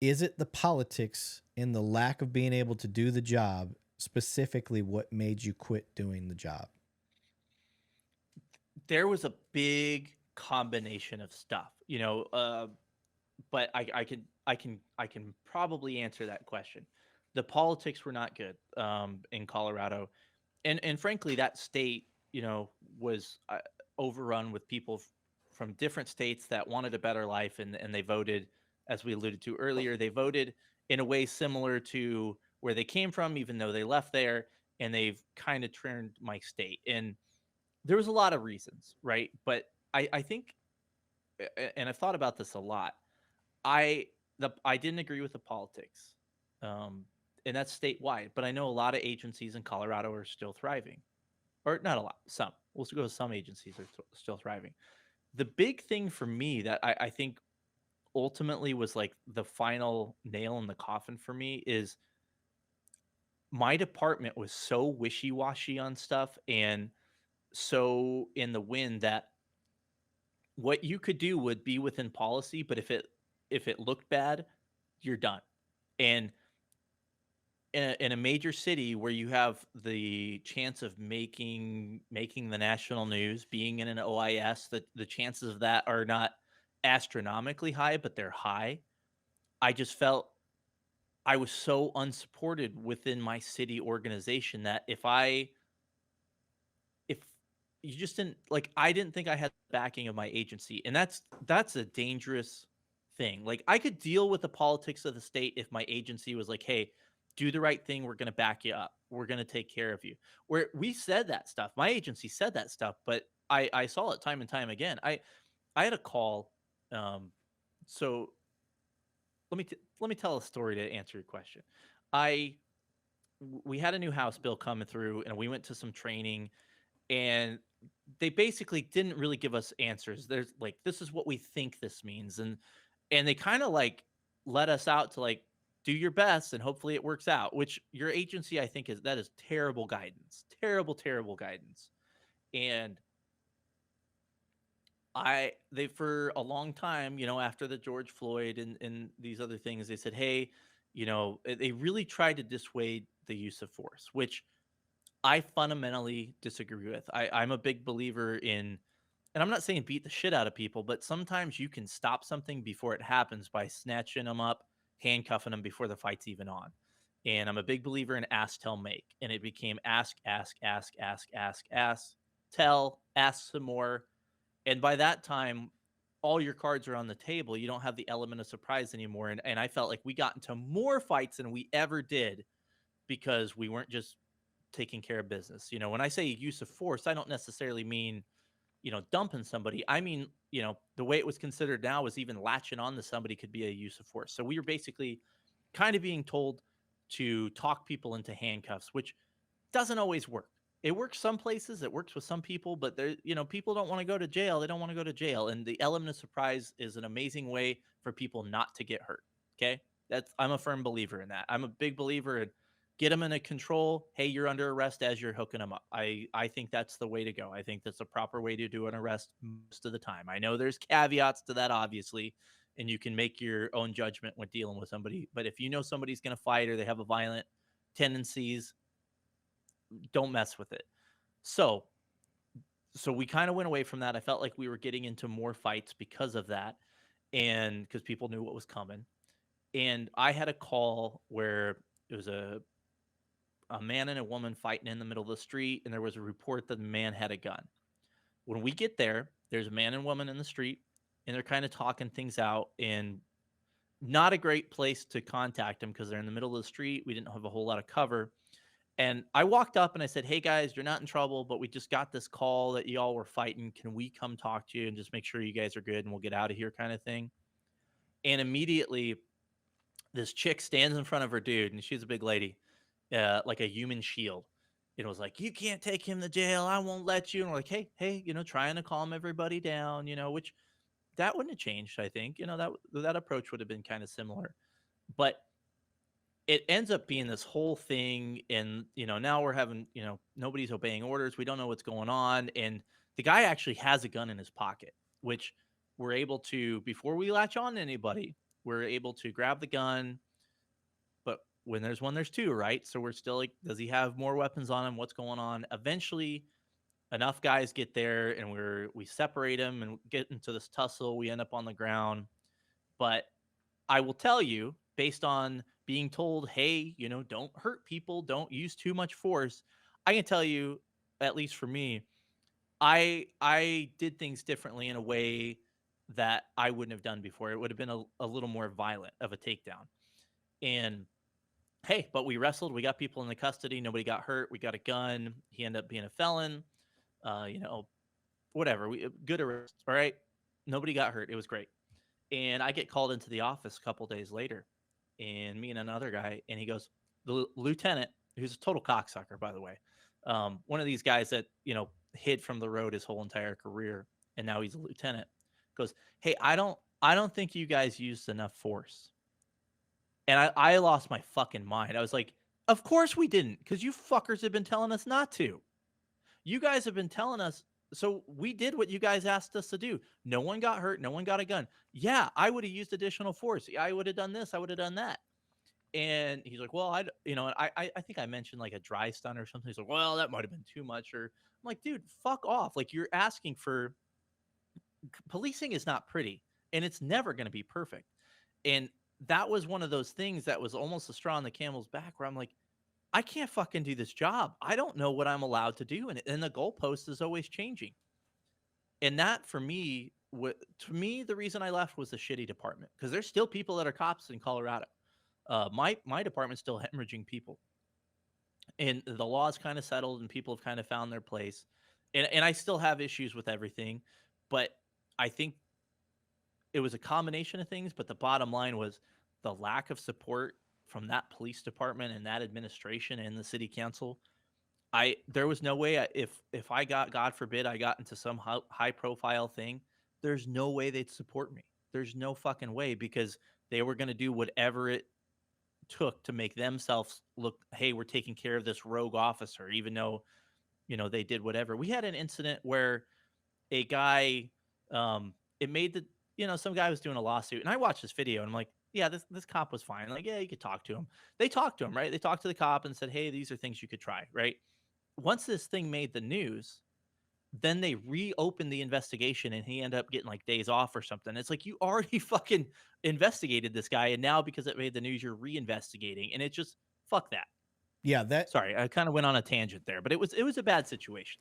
Is it the politics and the lack of being able to do the job specifically what made you quit doing the job? There was a big combination of stuff, but I can probably answer that question. The politics were not good in Colorado, and frankly, that state, was overrun with people from different states that wanted a better life, and they voted, as we alluded to earlier, they voted in a way similar to where they came from, even though they left there, and they've kind of turned my state. And there was a lot of reasons, right? But I think, and I've thought about this a lot. I didn't agree with the politics, um, and that's statewide. But I know a lot of agencies in Colorado are still thriving, or not a lot. Some, we'll go with some agencies are still thriving. The big thing for me that I think ultimately was like the final nail in the coffin for me is my department was so wishy washy on stuff and so in the wind that what you could do would be within policy, but if it looked bad, you're done. And in a major city where you have the chance of making the national news, being in an OIS, the chances of that are not astronomically high, but they're high. I just felt I was so unsupported within my city organization that if you just didn't like I didn't think I had the backing of my agency, and that's a dangerous thing. Like I could deal with the politics of the state if my agency was like, "Hey, do the right thing, we're going to back you up. We're going to take care of you." Where we said that stuff. My agency said that stuff, but I saw it time and time again. I had a call so let me tell a story to answer your question. I we had a new house bill coming through and we went to some training and they basically didn't really give us answers. There's like, this is what we think this means, and they kind of like let us out to like do your best and hopefully it works out. Which your agency, I think, is terrible guidance, terrible guidance. And they for a long time, after the George Floyd and these other things, they said, hey, they really tried to dissuade the use of force, which I fundamentally disagree with. I'm a big believer in, and I'm not saying beat the shit out of people, but sometimes you can stop something before it happens by snatching them up, handcuffing them before the fight's even on. And I'm a big believer in ask, tell, make. And it became ask, ask, ask, ask, ask, ask, tell, ask some more. And by that time, all your cards are on the table. You don't have the element of surprise anymore. And I felt like we got into more fights than we ever did because we weren't just taking care of business. When I say use of force, I don't necessarily mean dumping somebody. I mean, the way it was considered now was even latching on to somebody could be a use of force. So we were basically kind of being told to talk people into handcuffs, which doesn't always work. It works some places, it works with some people, but people don't want to go to jail. They don't want to go to jail. And the element of surprise is an amazing way for people not to get hurt. Okay. I'm a firm believer in that. I'm a big believer in get them in a control. Hey, you're under arrest as you're hooking them up. I think that's the way to go. I think that's a proper way to do an arrest most of the time. I know there's caveats to that, obviously, and you can make your own judgment when dealing with somebody. But if you know somebody's going to fight or they have a violent tendencies, don't mess with it. So, so we kind of went away from that. I felt like we were getting into more fights because of that, and because people knew what was coming. And I had a call where it was a man and a woman fighting in the middle of the street, and there was a report that the man had a gun. When we get there, there's a man and woman in the street, and they're kind of talking things out, and not a great place to contact them because they're in the middle of the street. We didn't have a whole lot of cover. And I walked up and I said, hey guys, you're not in trouble, but we just got this call that y'all were fighting. Can we come talk to you and just make sure you guys are good and we'll get out of here, kind of thing? And immediately, this chick stands in front of her dude, and she's a big lady, like a human shield. It was like, you can't take him to jail. I won't let you. And we're like, hey, hey, trying to calm everybody down, which that wouldn't have changed. I think, that approach would have been kind of similar. But it ends up being this whole thing, and now we're having, nobody's obeying orders, we don't know what's going on, and the guy actually has a gun in his pocket, which we're able to, before we latch on to anybody, we're able to grab the gun, but when there's one, there's two, right? So we're still like, does he have more weapons on him? What's going on? Eventually, enough guys get there, and we separate him and get into this tussle. We end up on the ground, but I will tell you, based on being told, hey, don't hurt people, don't use too much force. I can tell you, at least for me, I did things differently in a way that I wouldn't have done before. It would have been a little more violent of a takedown. And hey, but we wrestled. We got people in the custody. Nobody got hurt. We got a gun. He ended up being a felon. You know, whatever. Good arrest. All right. Nobody got hurt. It was great. And I get called into the office a couple days later, and me and another guy, and he goes, the lieutenant, who's a total cocksucker, by the way, one of these guys that hid from the road his whole entire career, and now he's a lieutenant, goes, "Hey, I don't think you guys used enough force." And I lost my fucking mind. I was like, "Of course we didn't, because you fuckers have been telling us not to. You guys have been telling us, so we did what you guys asked us to do. No one got hurt. No one got a gun. Yeah, I would have used additional force. Yeah, I would have done this. I would have done that." And he's like, "Well, I think I mentioned like a dry stun or something." He's like, "Well, that might have been too much." Or I'm like, "Dude, fuck off. Like, you're asking for policing is not pretty, and it's never going to be perfect." And that was one of those things that was almost a straw on the camel's back, where I'm like, I can't fucking do this job. I don't know what I'm allowed to do, and the goalpost is always changing. And that for me, to me, the reason I left was the shitty department, because there's still people that are cops in Colorado. My department's still hemorrhaging people, and the law's kind of settled, and people have kind of found their place. And I still have issues with everything, but I think it was a combination of things. But the bottom line was the lack of support from that police department and that administration and the city council. There was no way, if I got, God forbid, I got into some high profile thing, there's no way they'd support me. There's no fucking way, because they were going to do whatever it took to make themselves look, hey, we're taking care of this rogue officer, even though they did whatever. We had an incident where a guy, it made the, some guy was doing a lawsuit, and I watched this video, and I'm like, yeah, this cop was fine. Like, yeah, you could talk to him. They talked to him, right? They talked to the cop and said, hey, these are things you could try, right? Once this thing made the news, then they reopened the investigation, and he ended up getting like days off or something. It's like, you already fucking investigated this guy, and now because it made the news, you're reinvestigating, and it just, fuck that. Yeah, that Sorry, I kind of went on a tangent there, but it was a bad situation.